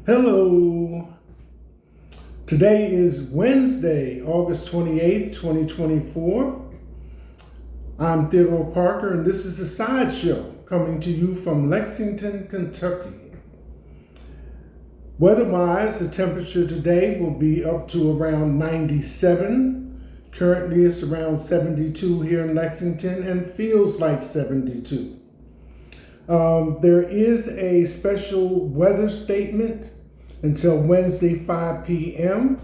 Hello. Today is Wednesday, August 28th, 2024. I'm Theodore Parker, and this is a sideshow coming to you from Lexington, Kentucky. Weather-wise, the temperature today will be up to around 97. Currently, it's around 72 here in Lexington and feels like 72. There is a special weather statement until Wednesday, 5 p.m.,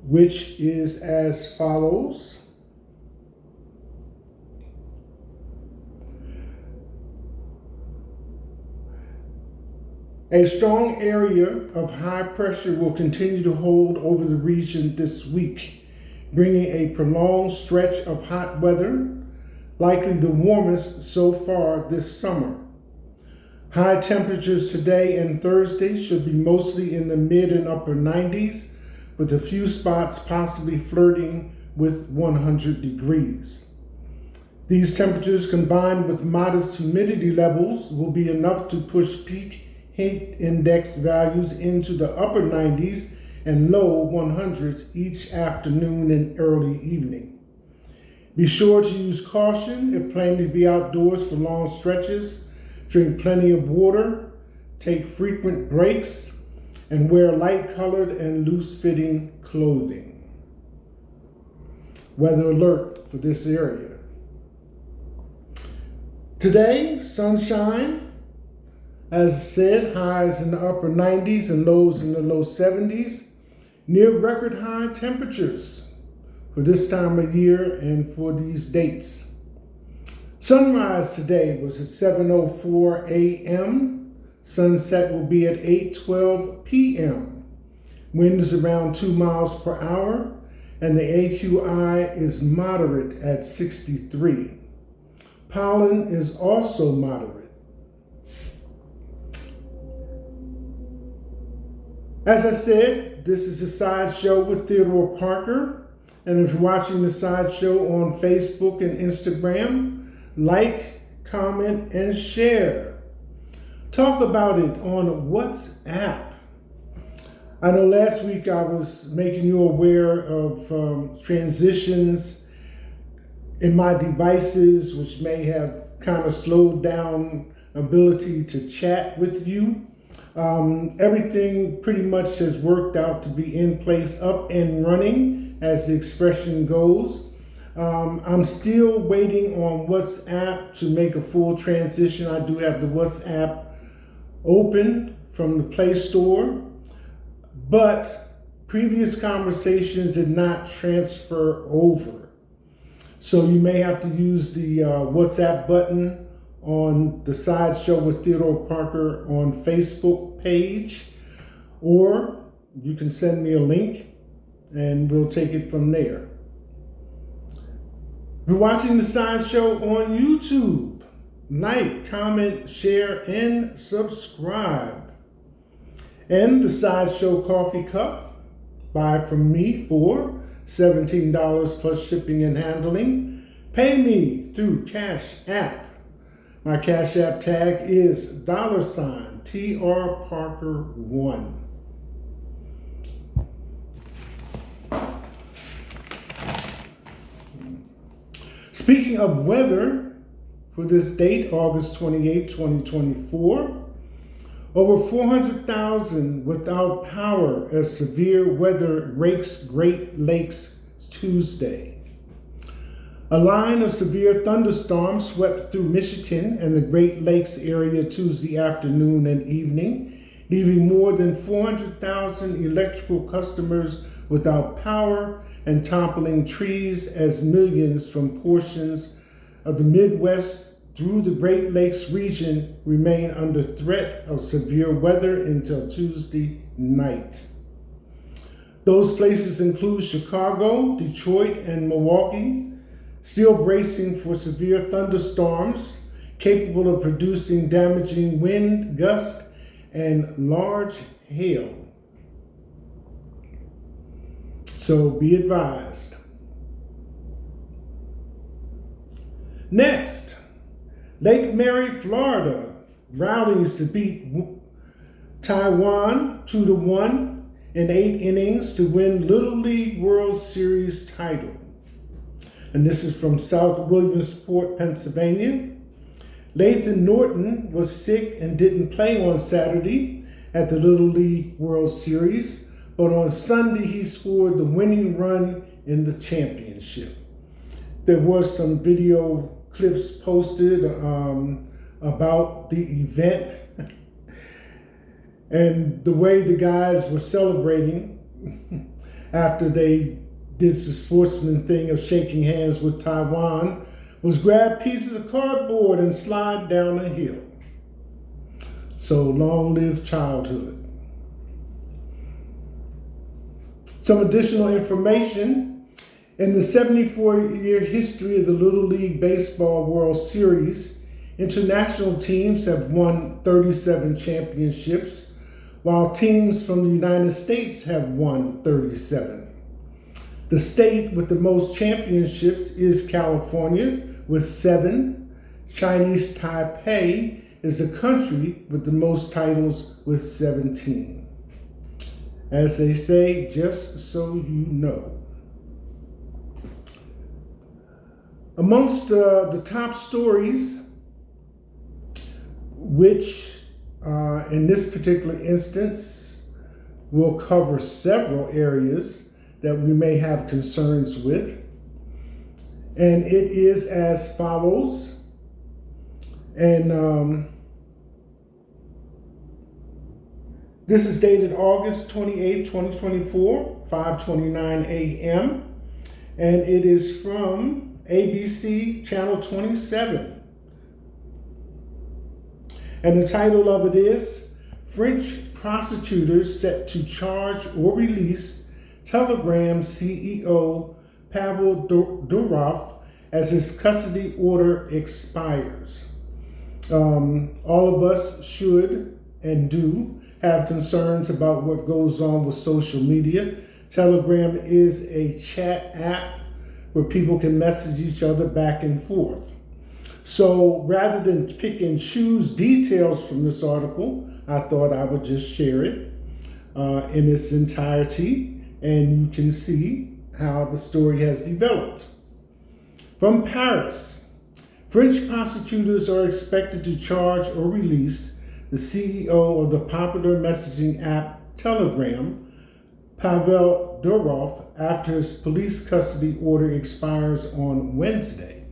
which is as follows. A strong area of high pressure will continue to hold over the region this week, bringing a prolonged stretch of hot weather, likely the warmest so far this summer. High temperatures today and Thursday should be mostly in the mid and upper 90s, with a few spots possibly flirting with 100 degrees. These temperatures combined with modest humidity levels will be enough to push peak heat index values into the upper 90s and low 100s each afternoon and early evening. Be sure to use caution if planning to be outdoors for long stretches. Drink plenty of water, take frequent breaks, and wear light-colored and loose-fitting clothing. Weather alert for this area. Today, sunshine. As I said, highs in the upper 90s and lows in the low 70s. Near record high temperatures for this time of year and for these dates. Sunrise today was at 7:04 a.m. Sunset will be at 8:12 p.m. Wind is around 2 miles per hour, and the AQI is moderate at 63. Pollen is also moderate. As I said, this is a sideshow with Theodore Parker. And if you're watching the sideshow on Facebook and Instagram, like, comment, and share. Talk about it on WhatsApp. I know last week I was making you aware of transitions in my devices, which may have kind of slowed down ability to chat with you. Everything pretty much has worked out to be in place, up and running, as the expression goes. I'm still waiting on WhatsApp to make a full transition. I do have the WhatsApp open from the Play Store, but previous conversations did not transfer over. So you may have to use the WhatsApp button on the Sideshow with Theodore Parker on Facebook page, or you can send me a link and we'll take it from there. If you're watching the Sideshow on YouTube, like, comment, share, and subscribe. And the Sideshow coffee cup, buy from me for $17 plus shipping and handling. Pay me through Cash App. My Cash App tag is $TR Parker 1. Speaking of weather, for this date, August 28, 2024, over 400,000 without power as severe weather rakes Great Lakes Tuesday. A line of severe thunderstorms swept through Michigan and the Great Lakes area Tuesday afternoon and evening, leaving more than 400,000 electrical customers without power and toppling trees as millions from portions of the Midwest through the Great Lakes region remain under threat of severe weather until Tuesday night. Those places include Chicago, Detroit, and Milwaukee, still bracing for severe thunderstorms capable of producing damaging wind, gusts, and large hail. So be advised. Next, Lake Mary, Florida rallies to beat Taiwan 2-1 in 8 innings to win Little League World Series title. And this is from South Williamsport, Pennsylvania. Lathan Norton was sick and didn't play on Saturday at the Little League World Series, but on Sunday he scored the winning run in the championship. There was some video clips posted about the event and the way the guys were celebrating after they did the sportsman thing of shaking hands with Taiwan was grab pieces of cardboard and slide down a hill. So long live childhood. Some additional information. In the 74-year history of the Little League Baseball World Series, international teams have won 37 championships, while teams from the United States have won 37. The state with the most championships is California with 7. Chinese Taipei is the country with the most titles with 17. As they say, just so you know. Amongst the top stories, which in this particular instance will cover several areas that we may have concerns with, and it is as follows. And this is dated August 28, 2024, 5:29 a.m., and it is from ABC Channel 27. And the title of it is, French prosecutors set to charge or release Telegram CEO Pavel Durov as his custody order expires. All of us should and do have concerns about what goes on with social media. Telegram is a chat app where people can message each other back and forth. So rather than pick and choose details from this article, I thought I would just share it in its entirety, and you can see how the story has developed. From Paris, French prosecutors are expected to charge or release the CEO of the popular messaging app Telegram, Pavel Durov, after his police custody order expires on Wednesday.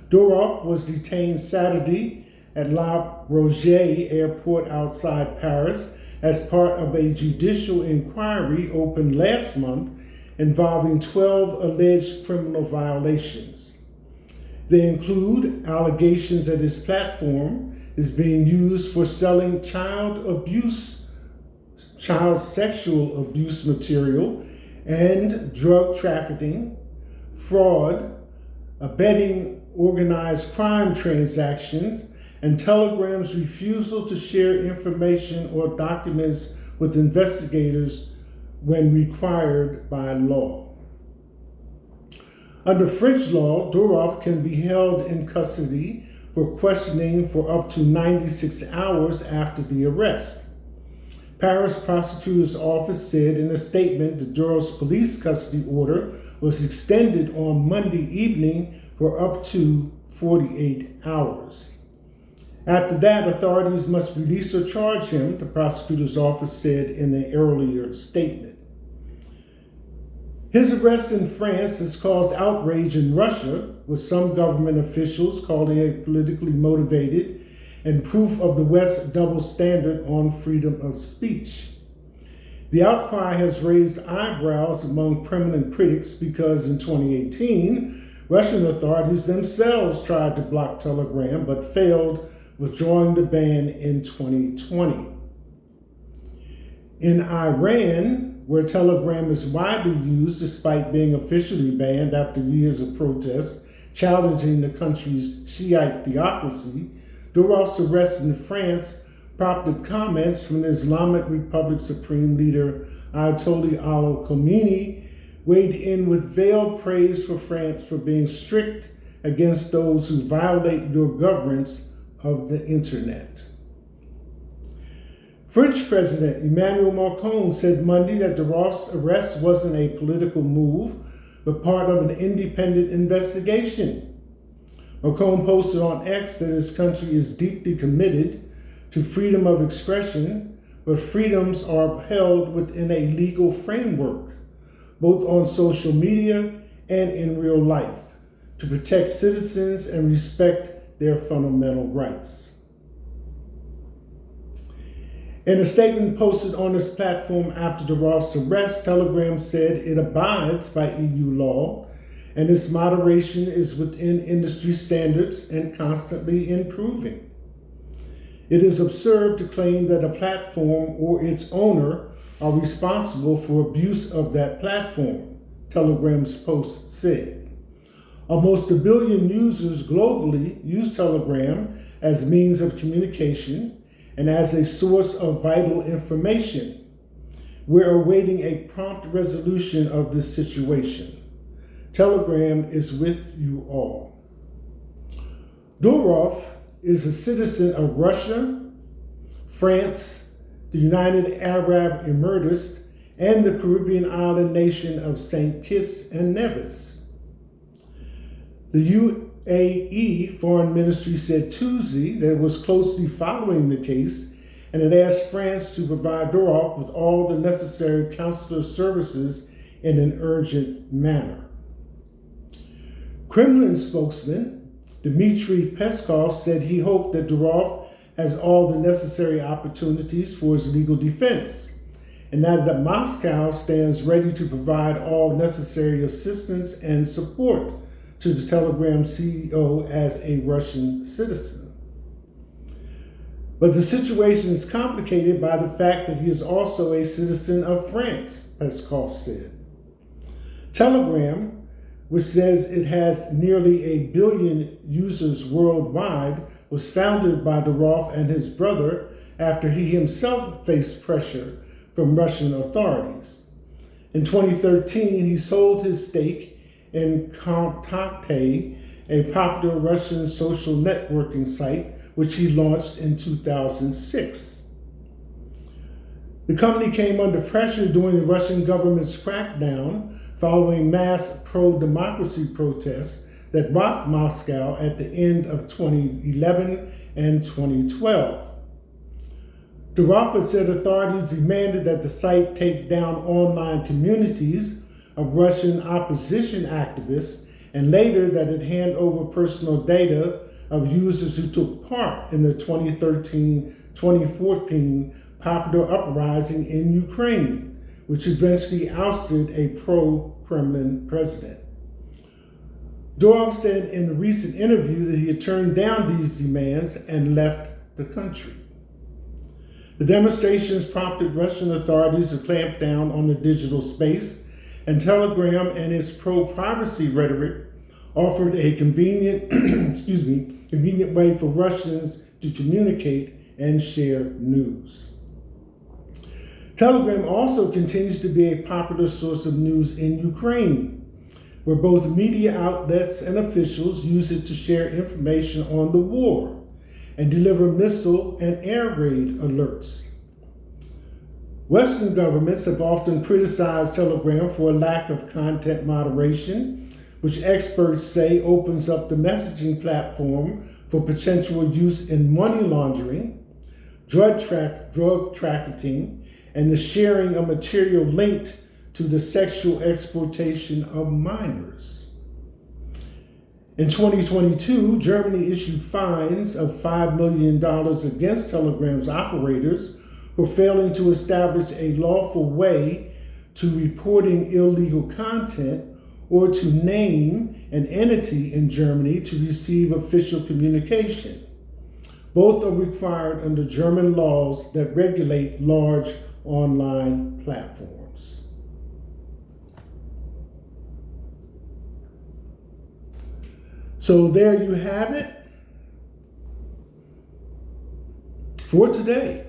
Durov was detained Saturday at La Roget Airport outside Paris as part of a judicial inquiry opened last month involving 12 alleged criminal violations. They include allegations that his platform is being used for selling child sexual abuse material, and drug trafficking, fraud, abetting organized crime transactions, and Telegram's refusal to share information or documents with investigators when required by law. Under French law, Durov can be held in custody for questioning for up to 96 hours after the arrest. Paris prosecutor's office said in a statement that Durov's police custody order was extended on Monday evening for up to 48 hours. After that, authorities must release or charge him, the prosecutor's office said in an earlier statement. His arrest in France has caused outrage in Russia, with some government officials calling it politically motivated and proof of the West's double standard on freedom of speech. The outcry has raised eyebrows among prominent critics because in 2018, Russian authorities themselves tried to block Telegram but failed, withdrawing the ban in 2020. In Iran, where Telegram is widely used despite being officially banned after years of protests challenging the country's Shiite theocracy, Durov's arrest in France prompted comments from the Islamic Republic Supreme Leader Ayatollah Ali Khamenei, weighed in with veiled praise for France for being strict against those who violate your governance of the internet. French President Emmanuel Macron said Monday that Duroff's arrest wasn't a political move, but part of an independent investigation. Macron posted on X that his country is deeply committed to freedom of expression, but freedoms are held within a legal framework, both on social media and in real life, to protect citizens and respect their fundamental rights. In a statement posted on its platform after Duroff's arrest, Telegram said it abides by EU law and its moderation is within industry standards and constantly improving. It is absurd to claim that a platform or its owner are responsible for abuse of that platform, Telegram's post said. Almost 1 billion users globally use Telegram as means of communication and as a source of vital information. We're awaiting a prompt resolution of this situation. Telegram is with you all. Duroff is a citizen of Russia, France, the United Arab Emirates, and the Caribbean island nation of St. Kitts and Nevis. The UAE Foreign Ministry said Tuesday that it was closely following the case and it asked France to provide Duroff with all the necessary consular services in an urgent manner. Kremlin spokesman Dmitry Peskov said he hoped that Duroff has all the necessary opportunities for his legal defense and that Moscow stands ready to provide all necessary assistance and support to the Telegram CEO as a Russian citizen. But the situation is complicated by the fact that he is also a citizen of France, Peskov said. Telegram, which says it has nearly 1 billion users worldwide, was founded by Duroff and his brother after he himself faced pressure from Russian authorities. In 2013, he sold his stake in Kontakte, a popular Russian social networking site, which he launched in 2006. The company came under pressure during the Russian government's crackdown following mass pro-democracy protests that rocked Moscow at the end of 2011 and 2012. Duroff said authorities demanded that the site take down online communities of Russian opposition activists, and later that it hand over personal data of users who took part in the 2013-2014 popular uprising in Ukraine, which eventually ousted a pro-Kremlin president. Duroff said in a recent interview that he had turned down these demands and left the country. The demonstrations prompted Russian authorities to clamp down on the digital space, and Telegram and its pro-privacy rhetoric offered a convenient way for Russians to communicate and share news. Telegram also continues to be a popular source of news in Ukraine, where both media outlets and officials use it to share information on the war and deliver missile and air raid alerts. Western governments have often criticized Telegram for a lack of content moderation, which experts say opens up the messaging platform for potential use in money laundering, drug trafficking, and the sharing of material linked to the sexual exploitation of minors. In 2022, Germany issued fines of $5 million against Telegram's operators for failing to establish a lawful way to reporting illegal content or to name an entity in Germany to receive official communication. Both are required under German laws that regulate large online platforms. So there you have it for today.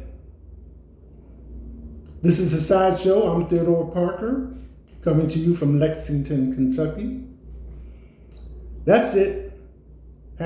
This is a Sideshow. I'm Theodore Parker, coming to you from Lexington, Kentucky. That's it. #.